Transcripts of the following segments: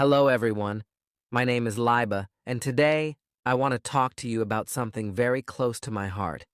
Hello, everyone. My name is Liba, and today I want to talk to you about something very close to my heart: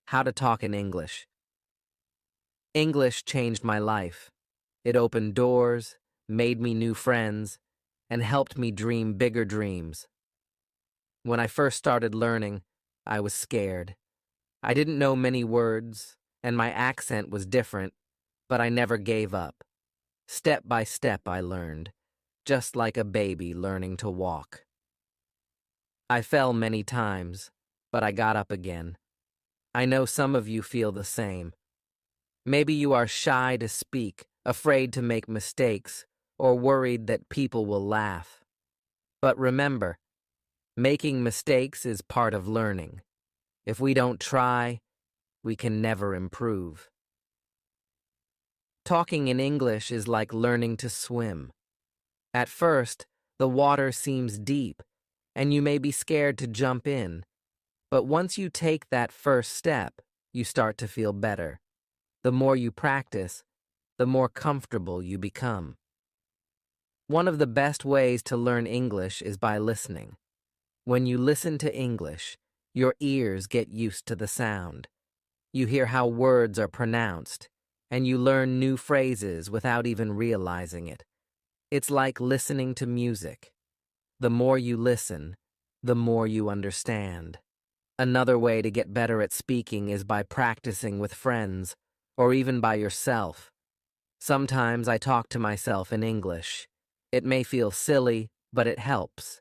how to talk in English. English changed my life. It opened doors, made me new friends, and helped me dream bigger dreams. When I first started learning, I was scared. I didn't know many words, and my accent was different, but I never gave up. Step by step, I learned, just like a baby learning to walk. I fell many times, but I got up again. I know some of you feel the same. Maybe you are shy to speak, afraid to make mistakes, or worried that people will laugh. But remember, making mistakes is part of learning. If we don't try, we can never improve. Talking in English is like learning to swim. At first, the water seems deep, and you may be scared to jump in. But once you take that first step, you start to feel better. The more you practice, the more comfortable you become. One of the best ways to learn English is by listening. When you listen to English, your ears get used to the sound. You hear how words are pronounced, and you learn new phrases without even realizing it. It's like listening to music. The more you listen, the more you understand. Another way to get better at speaking is by practicing with friends, or even by yourself. Sometimes I talk to myself in English. It may feel silly, but it helps.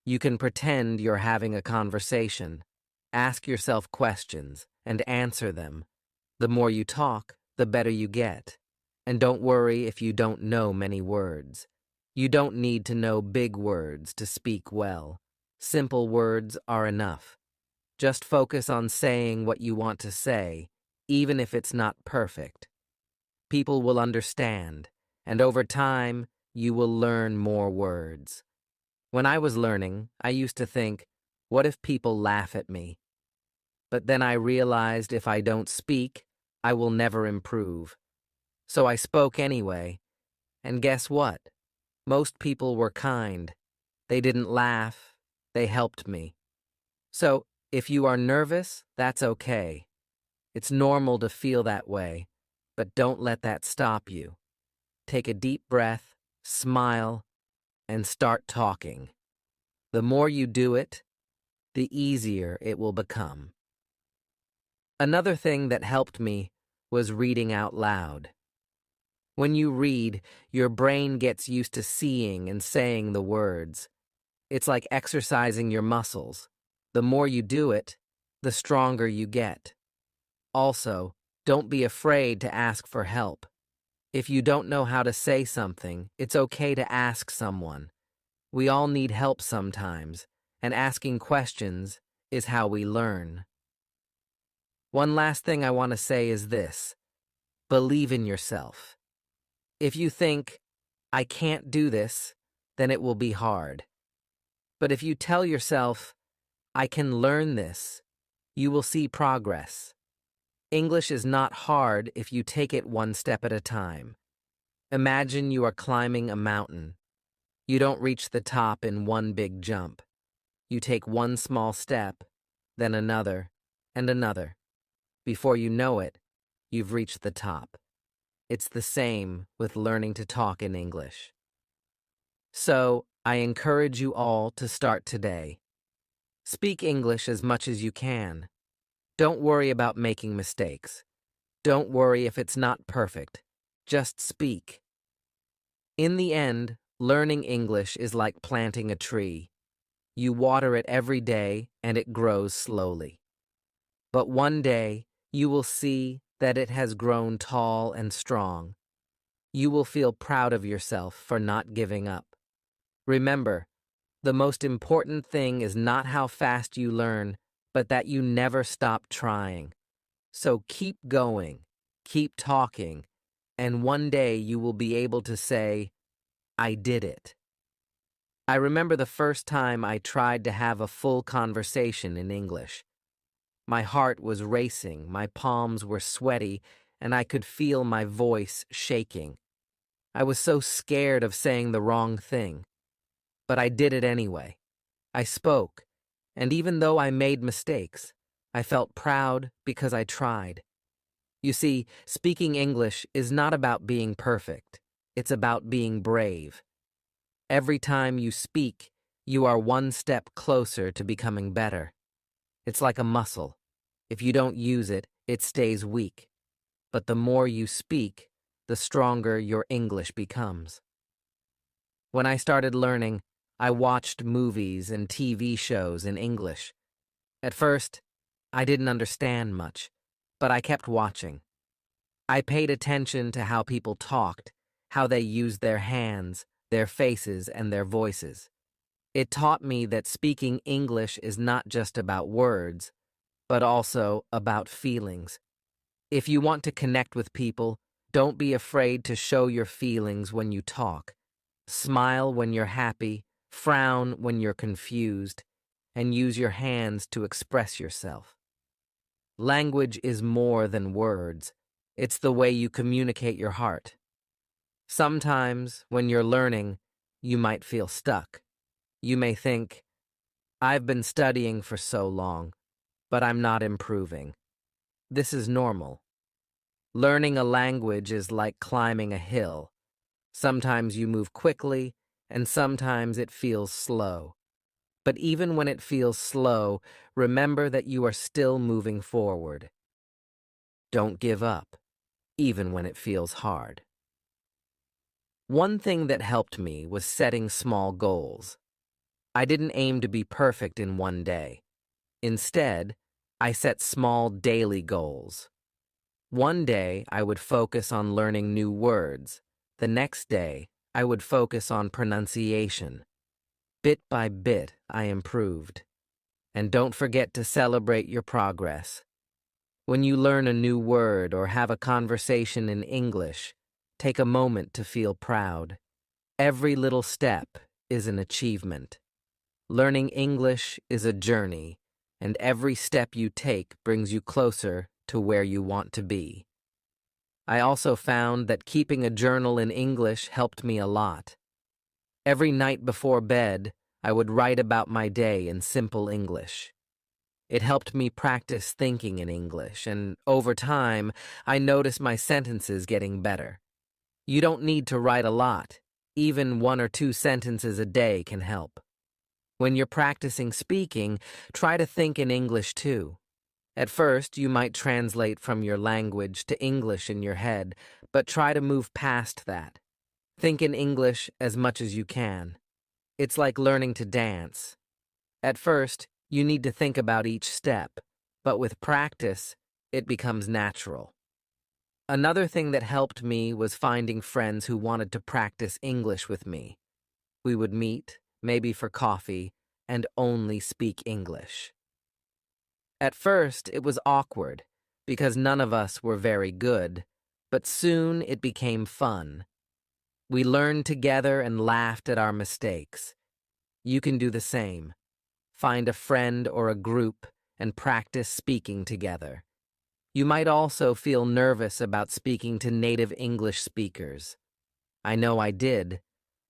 You can pretend you're having a conversation. Ask yourself questions and answer them. The more you talk, the better you get. And don't worry if you don't know many words. You don't need to know big words to speak well. Simple words are enough. Just focus on saying what you want to say, even if it's not perfect. People will understand, and over time, you will learn more words. When I was learning, I used to think, what if people laugh at me? But then I realized if I don't speak, I will never improve. So I spoke anyway, and guess what? Most people were kind. They didn't laugh, they helped me. So, if you are nervous, that's okay. It's normal to feel that way, but don't let that stop you. Take a deep breath, smile, and start talking. The more you do it, the easier it will become. Another thing that helped me was reading out loud. When you read, your brain gets used to seeing and saying the words. It's like exercising your muscles. The more you do it, the stronger you get. Also, don't be afraid to ask for help. If you don't know how to say something, it's okay to ask someone. We all need help sometimes, and asking questions is how we learn. One last thing I want to say is this: believe in yourself. If you think, I can't do this, then it will be hard. But if you tell yourself, I can learn this, you will see progress. English is not hard if you take it one step at a time. Imagine you are climbing a mountain. You don't reach the top in one big jump. You take one small step, then another, and another. Before you know it, you've reached the top. It's the same with learning to talk in English. So, I encourage you all to start today. Speak English as much as you can. Don't worry about making mistakes. Don't worry if it's not perfect. Just speak. In the end, learning English is like planting a tree. You water it every day and it grows slowly. But one day, you will see that it has grown tall and strong. You will feel proud of yourself for not giving up. Remember, the most important thing is not how fast you learn, but that you never stop trying. So keep going, keep talking, and one day you will be able to say, I did it. I remember the first time I tried to have a full conversation in English. My heart was racing, my palms were sweaty, and I could feel my voice shaking. I was so scared of saying the wrong thing. But I did it anyway. I spoke, and even though I made mistakes, I felt proud because I tried. You see, speaking English is not about being perfect. It's about being brave. Every time you speak, you are one step closer to becoming better. It's like a muscle. If you don't use it, it stays weak. But the more you speak, the stronger your English becomes. When I started learning, I watched movies and TV shows in English. At first, I didn't understand much, but I kept watching. I paid attention to how people talked, how they used their hands, their faces, and their voices. It taught me that speaking English is not just about words, but also about feelings. If you want to connect with people, don't be afraid to show your feelings when you talk. Smile when you're happy, frown when you're confused, and use your hands to express yourself. Language is more than words. It's the way you communicate your heart. Sometimes, when you're learning, you might feel stuck. You may think, I've been studying for so long, but I'm not improving. This is normal. Learning a language is like climbing a hill. Sometimes you move quickly, and sometimes it feels slow. But even when it feels slow, remember that you are still moving forward. Don't give up, even when it feels hard. One thing that helped me was setting small goals. I didn't aim to be perfect in one day. Instead, I set small daily goals. One day, I would focus on learning new words. The next day, I would focus on pronunciation. Bit by bit, I improved. And don't forget to celebrate your progress. When you learn a new word or have a conversation in English, take a moment to feel proud. Every little step is an achievement. Learning English is a journey, and every step you take brings you closer to where you want to be. I also found that keeping a journal in English helped me a lot. Every night before bed, I would write about my day in simple English. It helped me practice thinking in English, and over time, I noticed my sentences getting better. You don't need to write a lot. Even 1 or 2 sentences a day can help. When you're practicing speaking, try to think in English too. At first, you might translate from your language to English in your head, but try to move past that. Think in English as much as you can. It's like learning to dance. At first, you need to think about each step, but with practice, it becomes natural. Another thing that helped me was finding friends who wanted to practice English with me. We would meet, maybe for coffee, and only speak English. At first, it was awkward, because none of us were very good, but soon it became fun. We learned together and laughed at our mistakes. You can do the same. Find a friend or a group and practice speaking together. You might also feel nervous about speaking to native English speakers. I know I did,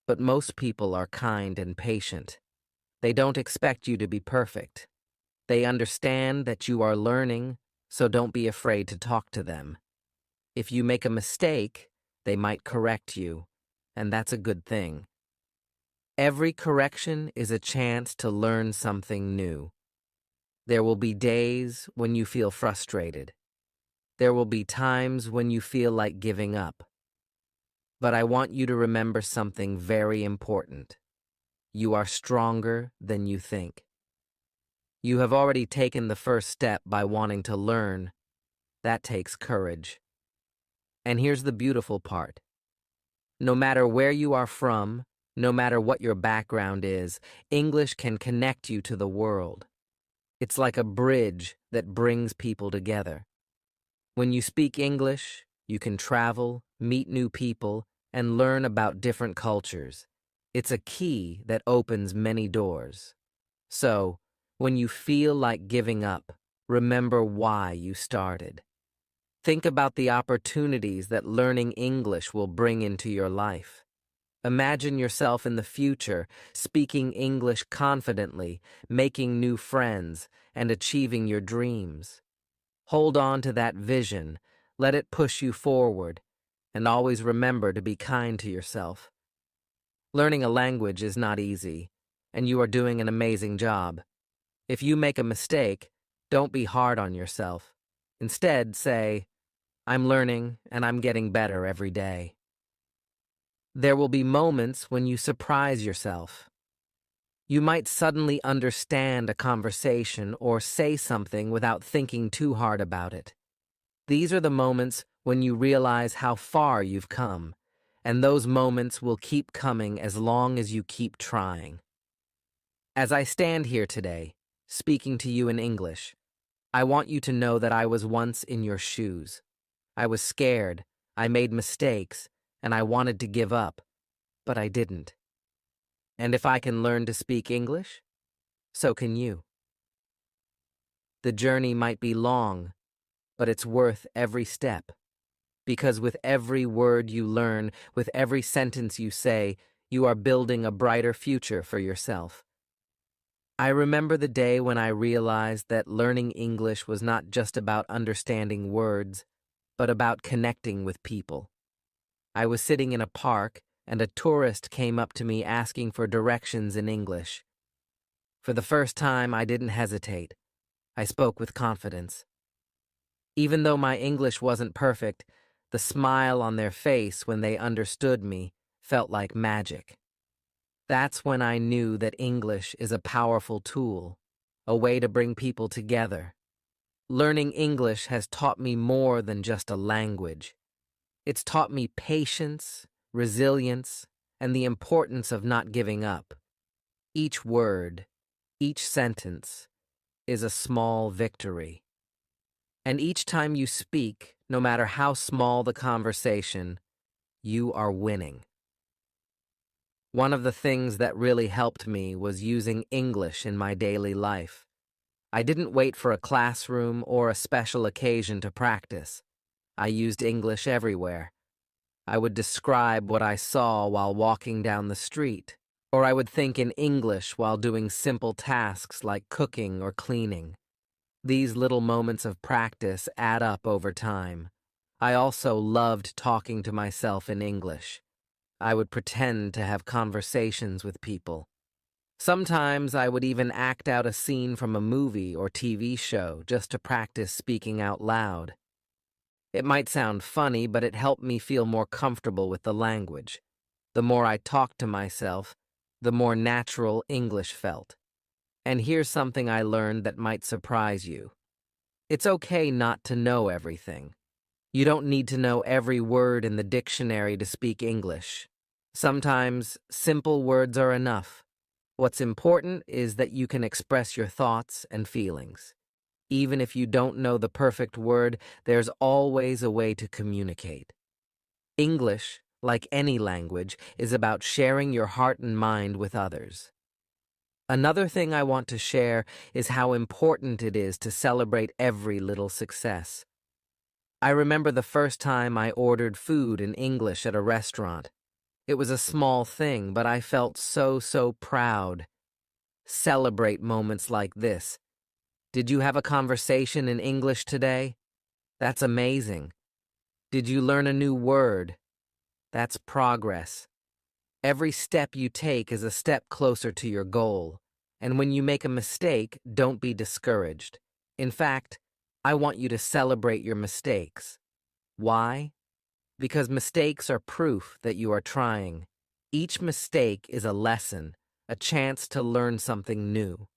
but most people are kind and patient. They don't expect you to be perfect. They understand that you are learning, so don't be afraid to talk to them. If you make a mistake, they might correct you, and that's a good thing. Every correction is a chance to learn something new. There will be days when you feel frustrated. There will be times when you feel like giving up. But I want you to remember something very important. You are stronger than you think. You have already taken the first step by wanting to learn. That takes courage. And here's the beautiful part. No matter where you are from, no matter what your background is, English can connect you to the world. It's like a bridge that brings people together. When you speak English, you can travel, meet new people, and learn about different cultures. It's a key that opens many doors. So, when you feel like giving up, remember why you started. Think about the opportunities that learning English will bring into your life. Imagine yourself in the future, speaking English confidently, making new friends, and achieving your dreams. Hold on to that vision, let it push you forward, and always remember to be kind to yourself. Learning a language is not easy, and you are doing an amazing job. If you make a mistake, don't be hard on yourself. Instead, say, I'm learning and I'm getting better every day. There will be moments when you surprise yourself. You might suddenly understand a conversation or say something without thinking too hard about it. These are the moments when you realize how far you've come, and those moments will keep coming as long as you keep trying. As I stand here today, speaking to you in English, I want you to know that I was once in your shoes. I was scared, I made mistakes, and I wanted to give up, but I didn't. And if I can learn to speak English, so can you. The journey might be long, but it's worth every step. Because with every word you learn, with every sentence you say, you are building a brighter future for yourself. I remember the day when I realized that learning English was not just about understanding words, but about connecting with people. I was sitting in a park, and a tourist came up to me asking for directions in English. For the first time, I didn't hesitate. I spoke with confidence. Even though my English wasn't perfect, the smile on their face when they understood me felt like magic. That's when I knew that English is a powerful tool, a way to bring people together. Learning English has taught me more than just a language. It's taught me patience, resilience, and the importance of not giving up. Each word, each sentence, is a small victory. And each time you speak, no matter how small the conversation, you are winning. One of the things that really helped me was using English in my daily life. I didn't wait for a classroom or a special occasion to practice. I used English everywhere. I would describe what I saw while walking down the street, or I would think in English while doing simple tasks like cooking or cleaning. These little moments of practice add up over time. I also loved talking to myself in English. I would pretend to have conversations with people. Sometimes I would even act out a scene from a movie or TV show just to practice speaking out loud. It might sound funny, but it helped me feel more comfortable with the language. The more I talked to myself, the more natural English felt. And here's something I learned that might surprise you. It's okay not to know everything. You don't need to know every word in the dictionary to speak English. Sometimes simple words are enough. What's important is that you can express your thoughts and feelings. Even if you don't know the perfect word, there's always a way to communicate. English, like any language, is about sharing your heart and mind with others. Another thing I want to share is how important it is to celebrate every little success. I remember the first time I ordered food in English at a restaurant. It was a small thing, but I felt so proud. Celebrate moments like this. Did you have a conversation in English today? That's amazing. Did you learn a new word? That's progress. Every step you take is a step closer to your goal. And when you make a mistake, don't be discouraged. In fact, I want you to celebrate your mistakes. Why? Because mistakes are proof that you are trying. Each mistake is a lesson, a chance to learn something new.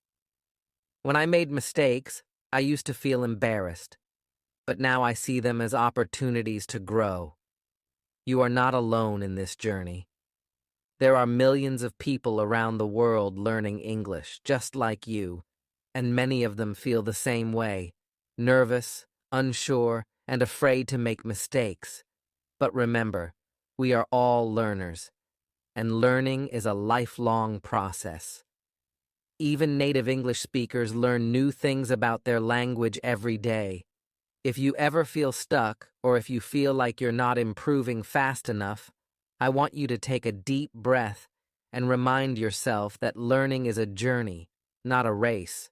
When I made mistakes, I used to feel embarrassed, but now I see them as opportunities to grow. You are not alone in this journey. There are millions of people around the world learning English, just like you, and many of them feel the same way, nervous, unsure, and afraid to make mistakes. But remember, we are all learners, and learning is a lifelong process. Even native English speakers learn new things about their language every day. If you ever feel stuck, or if you feel like you're not improving fast enough, I want you to take a deep breath and remind yourself that learning is a journey, not a race.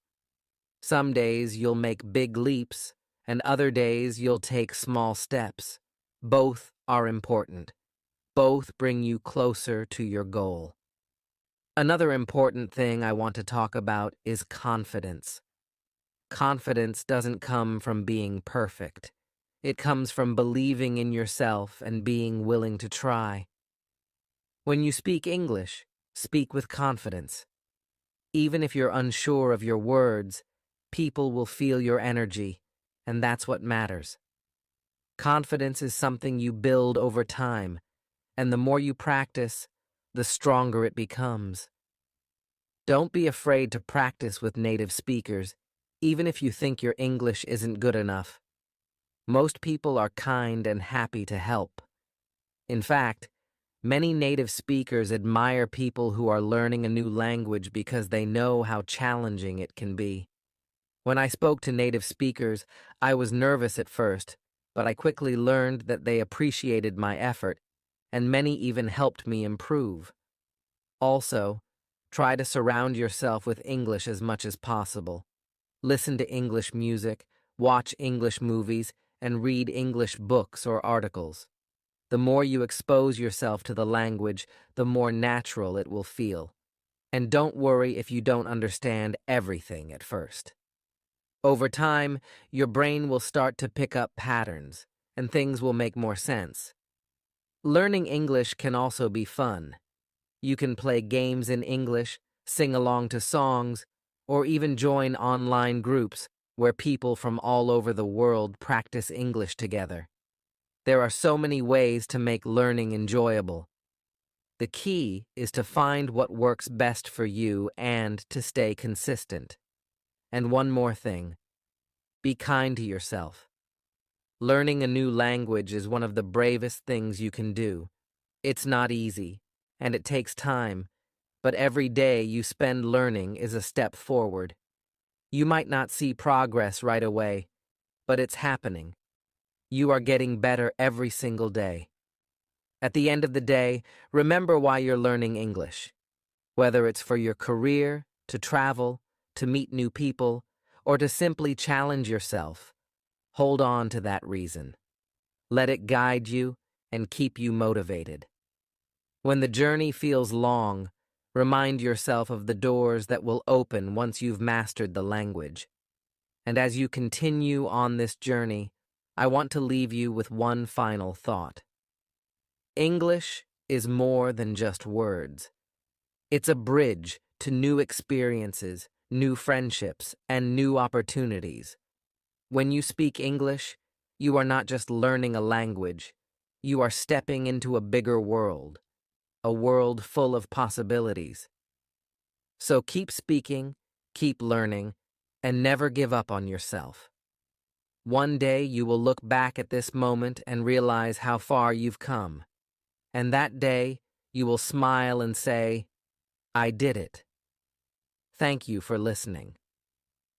Some days you'll make big leaps, and other days you'll take small steps. Both are important. Both bring you closer to your goal. Another important thing I want to talk about is confidence. Confidence doesn't come from being perfect. It comes from believing in yourself and being willing to try. When you speak English, speak with confidence. Even if you're unsure of your words, people will feel your energy, and that's what matters. Confidence is something you build over time, and the more you practice, the stronger it becomes. Don't be afraid to practice with native speakers, even if you think your English isn't good enough. Most people are kind and happy to help. In fact, many native speakers admire people who are learning a new language because they know how challenging it can be. When I spoke to native speakers, I was nervous at first, but I quickly learned that they appreciated my effort, and many even helped me improve. Also, try to surround yourself with English as much as possible. Listen to English music, watch English movies, and read English books or articles. The more you expose yourself to the language, the more natural it will feel. And don't worry if you don't understand everything at first. Over time, your brain will start to pick up patterns, and things will make more sense. Learning English can also be fun. You can play games in English, sing along to songs, or even join online groups where people from all over the world practice English together. There are so many ways to make learning enjoyable. The key is to find what works best for you and to stay consistent. And one more thing. Be kind to yourself. Learning a new language is one of the bravest things you can do. It's not easy, and it takes time, but every day you spend learning is a step forward. You might not see progress right away, but it's happening. You are getting better every single day. At the end of the day, remember why you're learning English. Whether it's for your career, to travel, to meet new people, or to simply challenge yourself, hold on to that reason. Let it guide you and keep you motivated. When the journey feels long, remind yourself of the doors that will open once you've mastered the language. And as you continue on this journey, I want to leave you with one final thought. English is more than just words. It's a bridge to new experiences, new friendships, and new opportunities. When you speak English, you are not just learning a language. You are stepping into a bigger world, a world full of possibilities. So keep speaking, keep learning, and never give up on yourself. One day you will look back at this moment and realize how far you've come. And that day, you will smile and say, I did it. Thank you for listening.